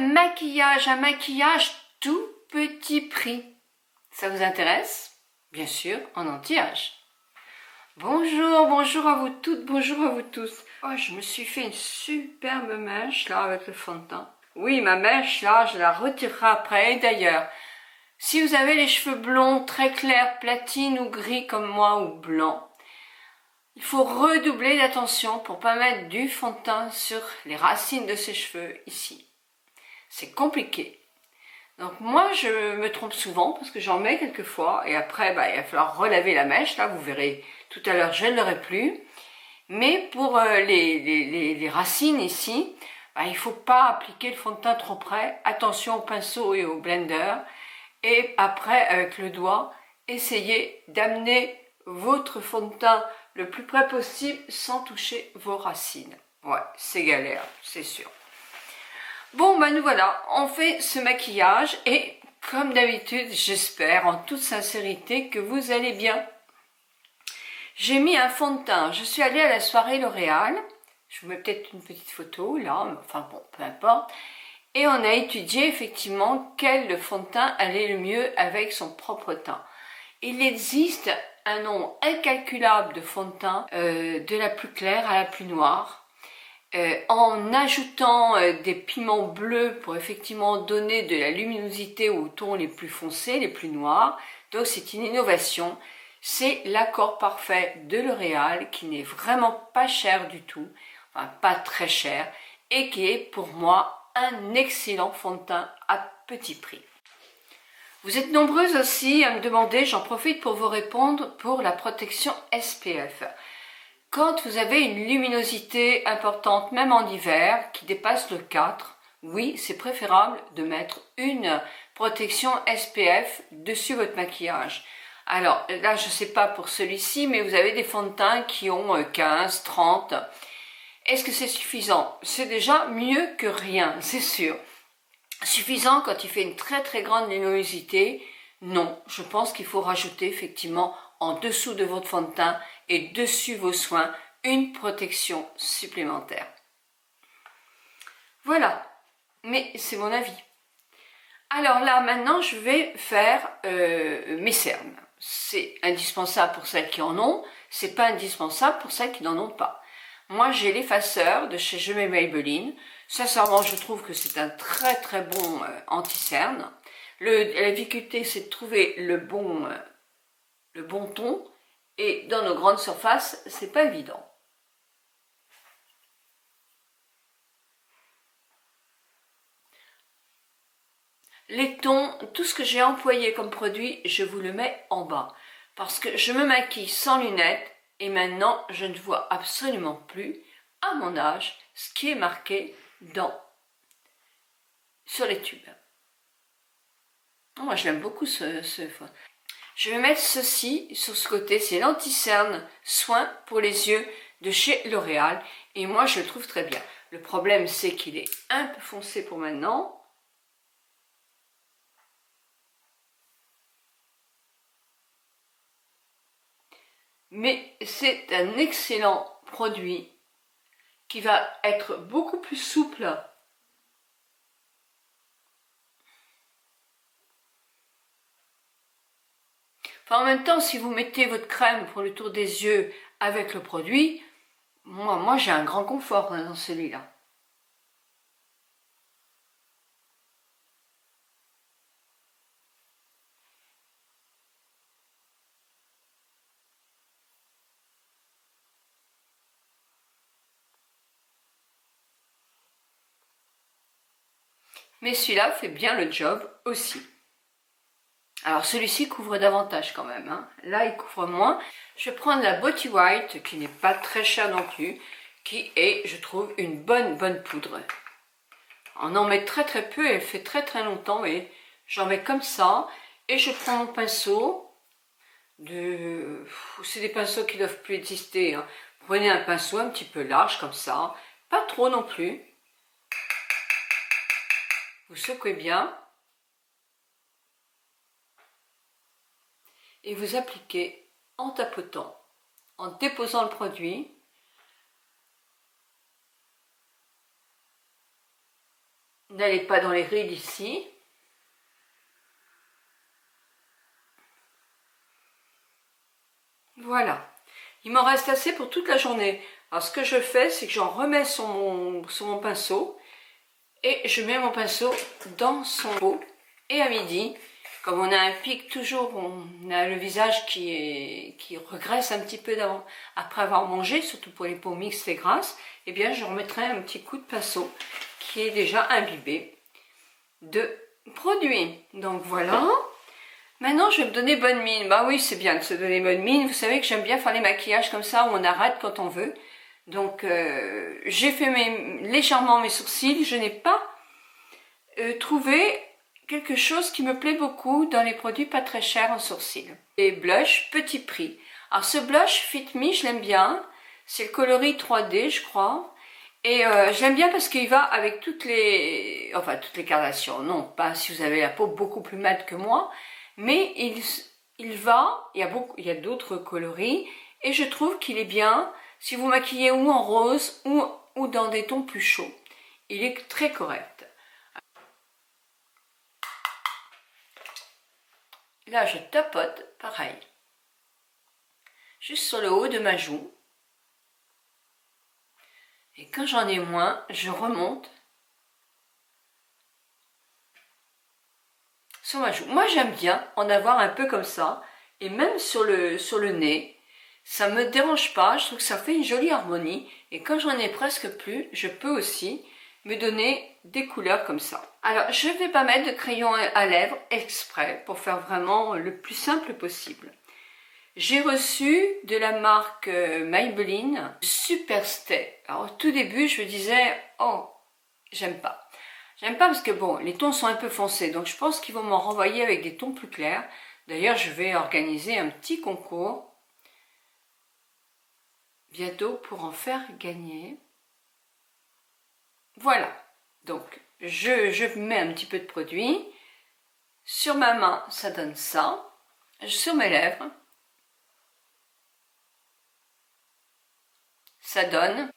un maquillage tout petit prix. Ça vous intéresse? Bien sûr, en anti-âge. Bonjour, bonjour à vous toutes, bonjour à vous tous. Oh, je me suis fait une superbe mèche là avec le fond de teint. Oui, ma mèche là, je la retirerai après. Et d'ailleurs, si vous avez les cheveux blonds très clairs, platine ou gris comme moi ou blanc, il faut redoubler d'attention pour pas mettre du fond de teint sur les racines de ses cheveux ici. C'est compliqué. Donc moi je me trompe souvent parce que j'en mets quelquefois et après il va falloir relaver la mèche, là vous verrez tout à l'heure je ne l'aurai plus. Mais pour les racines ici, il ne faut pas appliquer le fond de teint trop près, attention au pinceau et au blender. Et après avec le doigt, essayez d'amener votre fond de teint le plus près possible sans toucher vos racines. Ouais, c'est galère, c'est sûr. Bon, nous voilà, on fait ce maquillage et comme d'habitude, j'espère en toute sincérité que vous allez bien. J'ai mis un fond de teint, je suis allée à la soirée L'Oréal, je vous mets peut-être une petite photo là, mais enfin bon, peu importe. Et on a étudié effectivement quel fond de teint allait le mieux avec son propre teint. Il existe un nombre incalculable de fonds de teint, de la plus claire à la plus noire. En ajoutant des pigments bleus pour effectivement donner de la luminosité aux tons les plus foncés, les plus noirs. Donc c'est une innovation. C'est l'accord parfait de L'Oréal qui n'est vraiment pas cher du tout, enfin pas très cher, et qui est pour moi un excellent fond de teint à petit prix. Vous êtes nombreuses aussi à me demander, j'en profite pour vous répondre, pour la protection SPF. Quand vous avez une luminosité importante, même en hiver, qui dépasse le 4, oui, c'est préférable de mettre une protection SPF dessus votre maquillage. Alors là, je ne sais pas pour celui-ci, mais vous avez des fonds de teint qui ont 15, 30. Est-ce que c'est suffisant? C'est déjà mieux que rien, c'est sûr. Suffisant quand il fait une très très grande luminosité? Non, je pense qu'il faut rajouter effectivement en dessous de votre fond de teint et dessus vos soins une protection supplémentaire. Voilà, mais c'est mon avis. Alors là maintenant je vais faire mes cernes. C'est indispensable pour celles qui en ont, c'est pas indispensable pour celles qui n'en ont pas. Moi j'ai l'effaceur de chez Je mets Maybelline. Sincèrement je trouve que c'est un très très bon anti-cerne. La difficulté c'est de trouver le bon ton, et dans nos grandes surfaces c'est pas évident. Les tons, tout ce que j'ai employé comme produit, je vous le mets en bas. Parce que je me maquille sans lunettes et maintenant je ne vois absolument plus, à mon âge, ce qui est marqué sur les tubes. Moi j'aime beaucoup ce. Je vais mettre ceci sur ce côté, c'est l'anti-cerne soin pour les yeux de chez L'Oréal. Et moi je le trouve très bien. Le problème c'est qu'il est un peu foncé pour maintenant. Mais c'est un excellent produit qui va être beaucoup plus souple. Enfin, en même temps, si vous mettez votre crème pour le tour des yeux avec le produit, moi j'ai un grand confort dans celui-là. Mais celui-là fait bien le job aussi. Alors celui-ci couvre davantage quand même, hein. Là il couvre moins. Je vais prendre la Beauty White qui n'est pas très chère non plus, qui est, je trouve, une bonne poudre. On en met très très peu et elle fait très très longtemps, et j'en mets comme ça et je prends mon pinceau. C'est des pinceaux qui ne doivent plus exister, hein. Prenez un pinceau un petit peu large comme ça, pas trop non plus. Vous secouez bien et vous appliquez en tapotant, en déposant le produit. N'allez pas dans les rides ici. Voilà. Il m'en reste assez pour toute la journée. Alors ce que je fais, c'est que j'en remets sur mon pinceau. Et je mets mon pinceau dans son pot. Et à midi, comme on a un pic toujours, on a le visage qui regresse un petit peu après avoir mangé, surtout pour les peaux mixtes et grasses, eh bien je remettrai un petit coup de pinceau qui est déjà imbibé de produit. Donc voilà. Maintenant, je vais me donner bonne mine. Bah oui, c'est bien de se donner bonne mine. Vous savez que j'aime bien faire les maquillages comme ça, où on arrête quand on veut. Donc, j'ai fait légèrement mes sourcils. Je n'ai pas trouvé quelque chose qui me plaît beaucoup dans les produits pas très chers en sourcils. Et blush, petit prix. Alors, ce blush Fit Me, je l'aime bien. C'est le coloris 3D, je crois. Et je l'aime bien parce qu'il va avec toutes les carnations. Non, pas si vous avez la peau beaucoup plus mate que moi. Mais il y a d'autres coloris. Et je trouve qu'il est bien si vous maquillez ou en rose ou dans des tons plus chauds. Il est très correct. Là, je tapote, pareil. Juste sur le haut de ma joue. Et quand j'en ai moins, je remonte sur ma joue. Moi, j'aime bien en avoir un peu comme ça. Et même sur le nez, ça me dérange pas. Je trouve que ça fait une jolie harmonie. Et quand j'en ai presque plus, je peux aussi me donner des couleurs comme ça. Alors, je ne vais pas mettre de crayon à lèvres exprès pour faire vraiment le plus simple possible. J'ai reçu de la marque Maybelline Super Stay. Alors, au tout début, je me disais, oh, j'aime pas. J'aime pas parce que bon, les tons sont un peu foncés, donc je pense qu'ils vont m'en renvoyer avec des tons plus clairs. D'ailleurs, je vais organiser un petit concours bientôt pour en faire gagner. Voilà, donc je mets un petit peu de produit. Sur ma main, ça donne ça. Sur mes lèvres, ça donne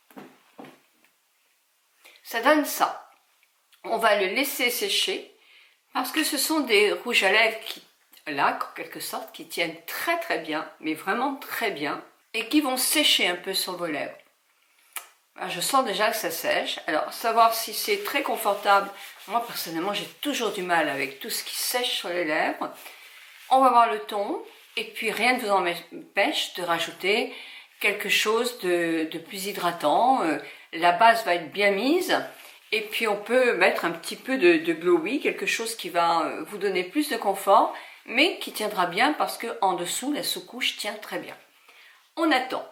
ça. On va le laisser sécher parce que ce sont des rouges à lèvres en quelque sorte, qui tiennent très très bien, mais vraiment très bien, et qui vont sécher un peu sur vos lèvres. Alors, je sens déjà que ça sèche. Alors, savoir si c'est très confortable, moi personnellement j'ai toujours du mal avec tout ce qui sèche sur les lèvres. On va voir le ton, et puis rien ne vous empêche de rajouter quelque chose de plus hydratant. La base va être bien mise. Et puis on peut mettre un petit peu de glowy, quelque chose qui va vous donner plus de confort, mais qui tiendra bien parce que en dessous, la sous-couche tient très bien. On attend.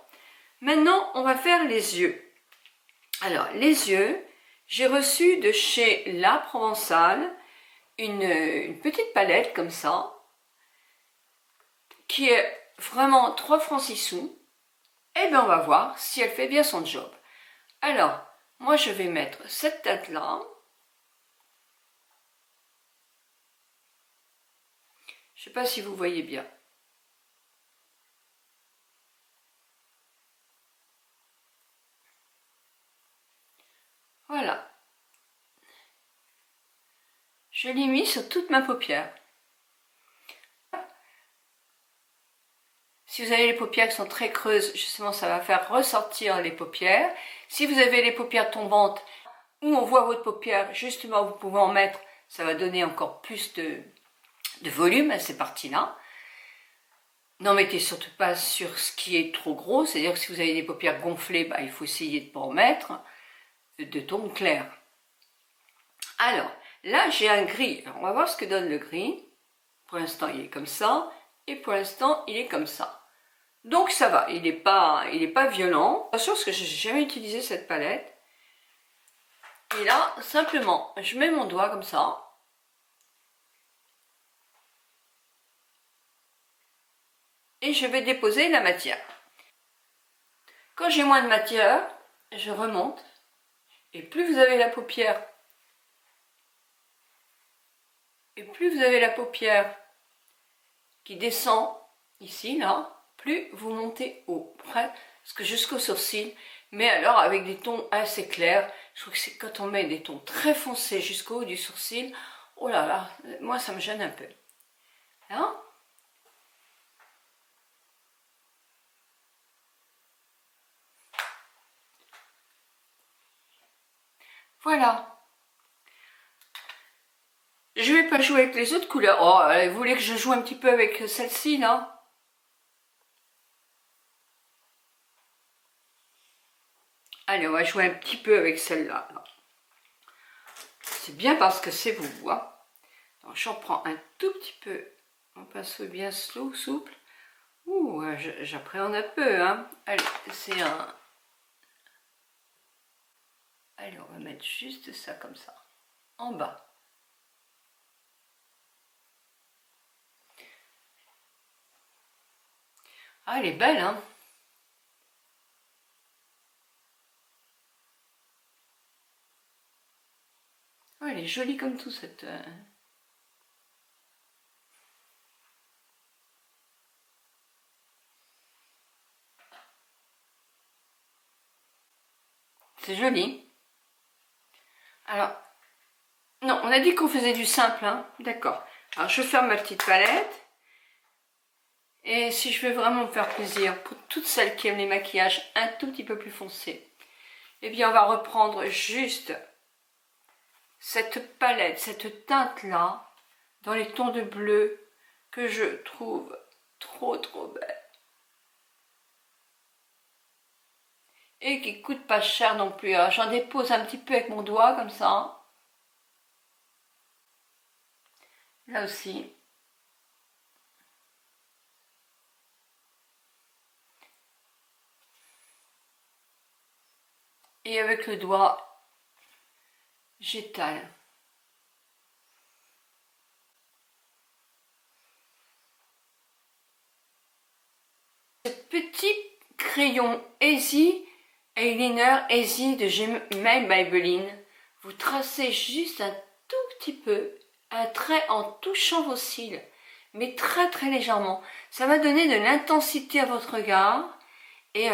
Maintenant, on va faire les yeux. Alors, les yeux, j'ai reçu de chez La Provençale une petite palette comme ça, qui est vraiment 3 francs 6 sous. Et bien, on va voir si elle fait bien son job. Alors, moi, je vais mettre cette teinte-là. Je ne sais pas si vous voyez bien. Voilà. Je l'ai mis sur toute ma paupière. Si vous avez les paupières qui sont très creuses, justement, ça va faire ressortir les paupières. Si vous avez les paupières tombantes, où on voit votre paupière, justement, vous pouvez en mettre, ça va donner encore plus de volume à ces parties-là. N'en mettez surtout pas sur ce qui est trop gros, c'est-à-dire que si vous avez des paupières gonflées, il faut essayer de ne pas en mettre de ton clair. Alors, là, j'ai un gris. Alors, on va voir ce que donne le gris. Pour l'instant, il est comme ça, et pour l'instant, il est comme ça. Donc ça va, il n'est pas violent. Attention parce que je n'ai jamais utilisé cette palette. Et là, simplement, je mets mon doigt comme ça. Et je vais déposer la matière. Quand j'ai moins de matière, je remonte. Et plus vous avez la paupière, qui descend ici, là, plus vous montez haut, presque jusqu'au sourcil, Mais alors avec des tons assez clairs. Je trouve que c'est quand on met des tons très foncés jusqu'au haut du sourcil, oh là là, moi ça me gêne un peu. Hein? Voilà. Je vais pas jouer avec les autres couleurs. Oh, vous voulez que je joue un petit peu avec celle-ci, là? Allez, on va jouer un petit peu avec celle-là. C'est bien parce que c'est vous, hein. Donc, j'en prends un tout petit peu. Mon pinceau bien souple. Ouh, j'appréhende un peu, hein. Allez, c'est un... Allez, on va mettre juste ça comme ça, en bas. Ah, elle est belle, hein. Oh, elle est jolie comme tout, cette... C'est joli. Alors, non, on a dit qu'on faisait du simple, hein. D'accord. Alors, je ferme ma petite palette. Et si je veux vraiment me faire plaisir, pour toutes celles qui aiment les maquillages un tout petit peu plus foncés, eh bien, on va reprendre juste cette palette, cette teinte-là, dans les tons de bleu, que je trouve trop belle. Et qui coûte pas cher non plus. J'en dépose un petit peu avec mon doigt, comme ça. Là aussi. Et avec le doigt, j'étale. Ce petit crayon Easy Eyeliner Easy de Gmail Maybelline, vous tracez juste un tout petit peu un trait en touchant vos cils, mais très légèrement. Ça va donner de l'intensité à votre regard et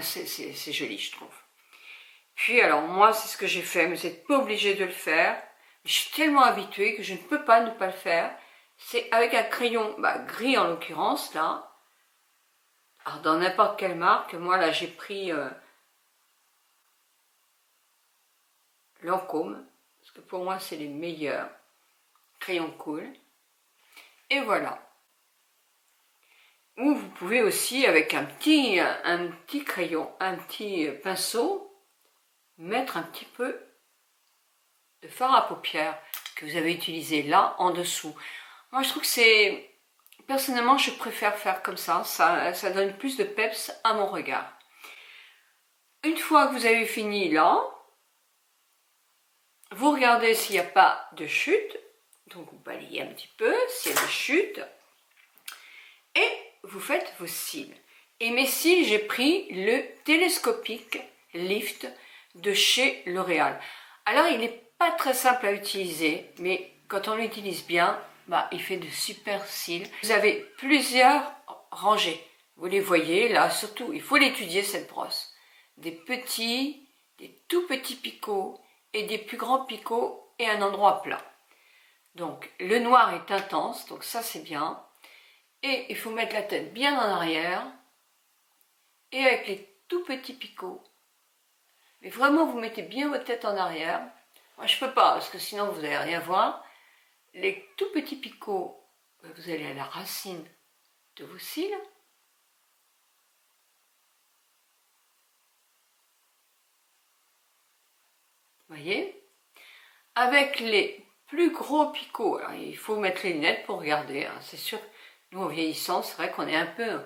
c'est joli, je trouve. Puis alors moi c'est ce que j'ai fait, mais vous n'êtes pas obligé de le faire. Je suis tellement habituée que je ne peux pas ne pas le faire. C'est avec un crayon gris en l'occurrence là. Alors dans n'importe quelle marque, moi là j'ai pris Lancôme, parce que pour moi c'est les meilleurs crayons cool. Et voilà. Ou vous pouvez aussi avec un petit crayon, un petit pinceau, mettre un petit peu de fard à paupières que vous avez utilisé là en dessous. Moi je trouve que c'est... Personnellement je préfère faire comme ça, ça donne plus de peps à mon regard. Une fois que vous avez fini là, vous regardez s'il n'y a pas de chute, donc vous balayez un petit peu s'il y a des chutes, et vous faites vos cils. Et mes cils, j'ai pris le télescopique Lift de chez L'Oréal. Alors il n'est pas très simple à utiliser, mais quand on l'utilise bien, il fait de super cils. Vous avez plusieurs rangées, vous les voyez là, surtout il faut l'étudier cette brosse. Des petits, des tout petits picots et des plus grands picots et un endroit plat. Donc le noir est intense, donc ça c'est bien. Et il faut mettre la tête bien en arrière et avec les tout petits picots. Mais vraiment vous mettez bien votre tête en arrière. Moi je peux pas parce que sinon vous n'allez rien voir. Les tout petits picots, vous allez à la racine de vos cils. Voyez, avec les plus gros picots, alors il faut mettre les lunettes pour regarder, hein, c'est sûr, nous en vieillissant, c'est vrai qu'on est un peu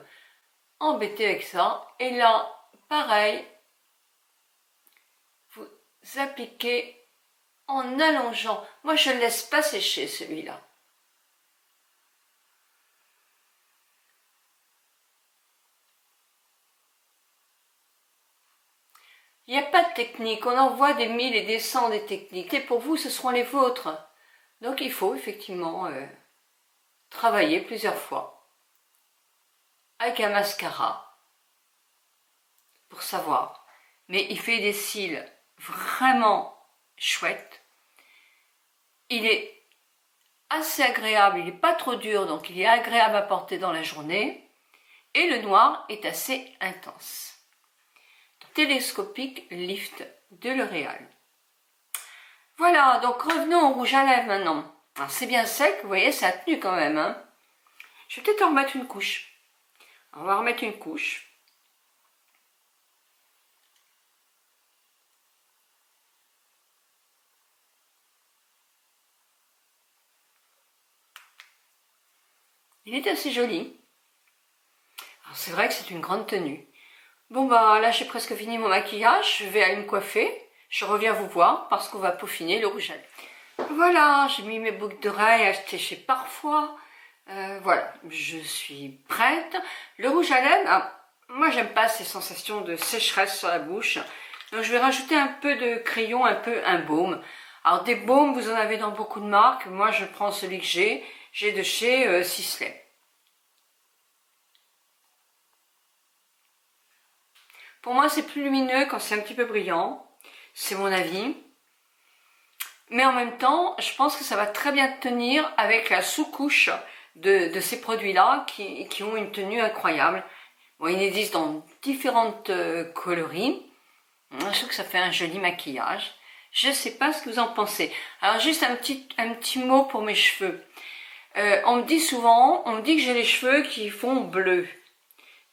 embêté avec ça, et là, pareil, vous appliquez en allongeant, moi je ne laisse pas sécher celui-là. Il n'y a pas de technique, on en voit des mille et des cents des techniques. Et pour vous, ce seront les vôtres. Donc il faut effectivement travailler plusieurs fois avec un mascara pour savoir. mais il fait des cils vraiment chouettes. Il est assez agréable, il n'est pas trop dur, donc il est agréable à porter dans la journée. Et le noir est assez intense. Télescopique Lift de L'Oréal. Voilà, donc revenons au rouge à lèvres maintenant. C'est bien sec, vous voyez, ça a tenu quand même. Hein. Je vais peut-être en remettre une couche. On va remettre une couche. Il est assez joli. C'est vrai que c'est une grande tenue. Bon bah là j'ai presque fini mon maquillage, je vais aller me coiffer. Je reviens vous voir parce qu'on va peaufiner le rouge à lèvres. Voilà, j'ai mis mes boucles d'oreilles achetées chez Parfois. Voilà, je suis prête. Le rouge à lèvres, moi j'aime pas ces sensations de sécheresse sur la bouche. Donc je vais rajouter un peu de crayon, un baume. Alors des baumes, vous en avez dans beaucoup de marques. Moi je prends celui que j'ai. J'ai de chez Sisley. Pour moi, c'est plus lumineux quand c'est un petit peu brillant. C'est mon avis. Mais en même temps, je pense que ça va très bien tenir avec la sous-couche de ces produits-là qui ont une tenue incroyable. Bon, ils existent dans différentes coloris. Je trouve que ça fait un joli maquillage. Je ne sais pas ce que vous en pensez. Alors, juste un petit mot pour mes cheveux. On me dit souvent, on me dit que j'ai les cheveux qui font bleu.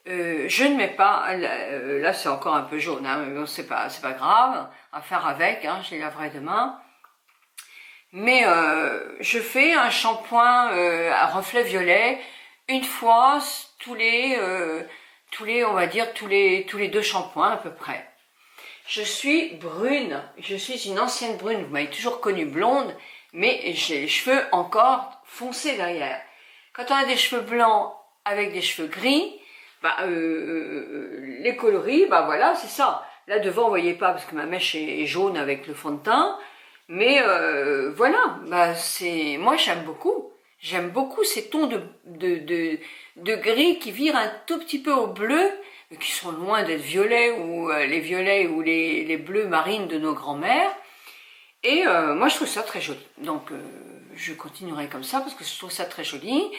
Je ne mets pas, là c'est encore un peu jaune, hein, mais bon, c'est pas grave, à faire avec, hein, je les laverai demain. Mais je fais un shampoing à reflet violet une fois tous les, on va dire, tous les 2 shampoings à peu près. Je suis brune, je suis une ancienne brune, vous m'avez toujours connue blonde, mais j'ai les cheveux encore foncés derrière. Quand on a des cheveux blancs avec des cheveux gris, les coloris, voilà, c'est ça. Là devant, vous voyez pas parce que ma mèche est jaune avec le fond de teint, mais voilà, moi j'aime beaucoup. J'aime beaucoup ces tons de gris qui virent un tout petit peu au bleu, qui sont loin d'être violets ou les violets ou les bleus marines de nos grands-mères. Et moi je trouve ça très joli. Donc je continuerai comme ça parce que je trouve ça très joli.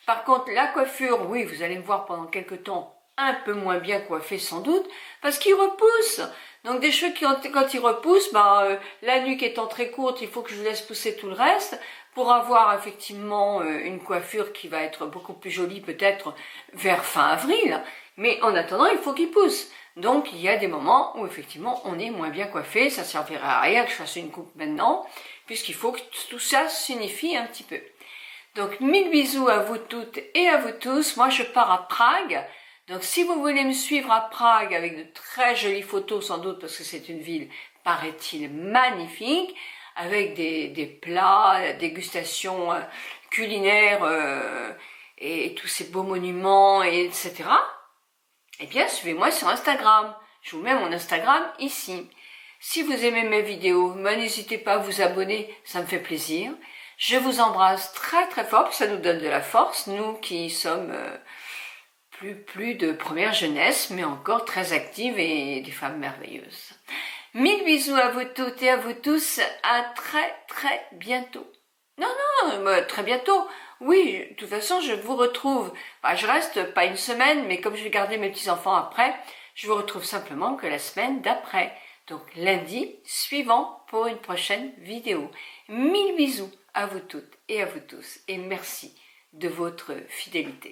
Par contre, la coiffure, oui, vous allez me voir pendant quelques temps un peu moins bien coiffée sans doute, parce qu'ils repoussent. Donc des cheveux quand ils repoussent, la nuque étant très courte, il faut que je laisse pousser tout le reste pour avoir effectivement une coiffure qui va être beaucoup plus jolie peut-être vers fin avril. Mais en attendant, il faut qu'ils poussent. Donc il y a des moments où effectivement on est moins bien coiffé, ça servira à rien que je fasse une coupe maintenant, puisqu'il faut que tout ça s'unifie un petit peu. Donc, 1000 bisous à vous toutes et à vous tous. Moi, je pars à Prague. Donc, si vous voulez me suivre à Prague avec de très jolies photos, sans doute, parce que c'est une ville, paraît-il, magnifique, avec des plats, dégustations culinaires et tous ces beaux monuments, etc. Eh bien, suivez-moi sur Instagram. Je vous mets mon Instagram ici. Si vous aimez mes vidéos, n'hésitez pas à vous abonner, ça me fait plaisir. Je vous embrasse très très fort, ça nous donne de la force, nous qui sommes plus de première jeunesse, mais encore très actives et des femmes merveilleuses. 1000 bisous à vous toutes et à vous tous, à très très bientôt. Non, très bientôt. Oui, de toute façon, je vous retrouve, je reste pas une semaine, mais comme je vais garder mes petits-enfants après, je vous retrouve simplement que la semaine d'après. Donc lundi suivant pour une prochaine vidéo. 1000 bisous à vous toutes et à vous tous et merci de votre fidélité.